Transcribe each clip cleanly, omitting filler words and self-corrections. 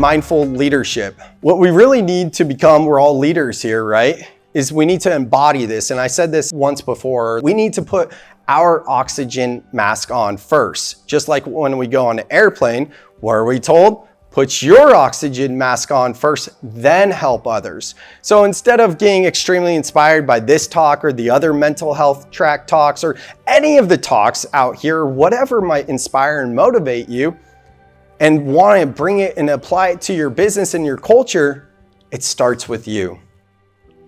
mindful leadership. What we really need to become, we're all leaders here, right? Is we need to embody this. And I said this once before, we need to put our oxygen mask on first. Just like when we go on an airplane, what are we told? Put your oxygen mask on first, then help others. So instead of getting extremely inspired by this talk or the other mental health track talks or any of the talks out here, whatever might inspire and motivate you, and want to bring it and apply it to your business and your culture, it starts with you.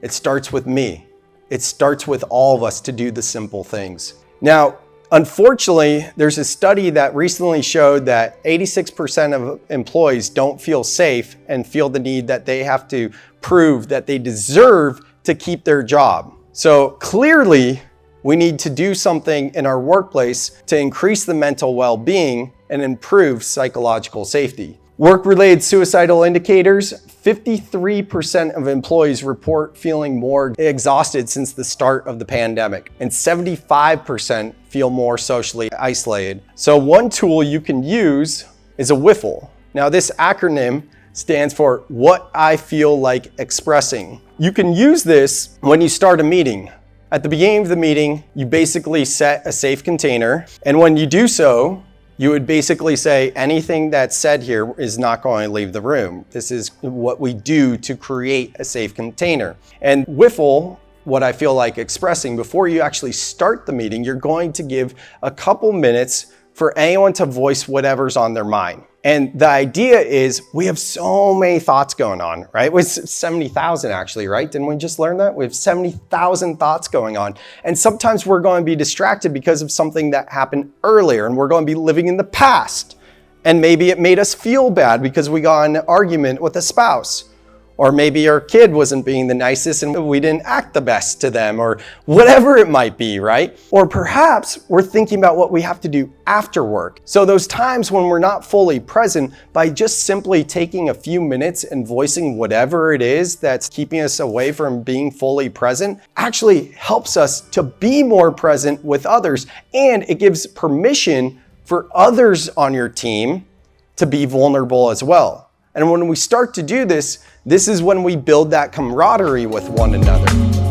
It starts with me. It starts with all of us to do the simple things. Now, unfortunately, there's a study that recently showed that 86% of employees don't feel safe and feel the need that they have to prove that they deserve to keep their job. So clearly, we need to do something in our workplace to increase the mental well-being and improve psychological safety. Work-related suicidal indicators, 53% of employees report feeling more exhausted since the start of the pandemic, and 75% feel more socially isolated. So one tool you can use is a WIFLE. Now this acronym stands for What I Feel Like Expressing. You can use this when you start a meeting. At the beginning of the meeting, you basically set a safe container, and when you do so, you would basically say anything that's said here is not going to leave the room. This is what we do to create a safe container. And WIFLE, what I feel like expressing, before you actually start the meeting, you're going to give a couple minutes for anyone to voice whatever's on their mind. And the idea is we have so many thoughts going on, right? With 70,000 actually, right? Didn't we just learn that? We have 70,000 thoughts going on. And sometimes we're going to be distracted because of something that happened earlier, and we're going to be living in the past. And maybe it made us feel bad because we got in an argument with a spouse. Or maybe our kid wasn't being the nicest and we didn't act the best to them, or whatever it might be, right? Or perhaps we're thinking about what we have to do after work. So those times when we're not fully present, by just simply taking a few minutes and voicing whatever it is that's keeping us away from being fully present, actually helps us to be more present with others. And it gives permission for others on your team to be vulnerable as well. And when we start to do this, this is when we build that camaraderie with one another.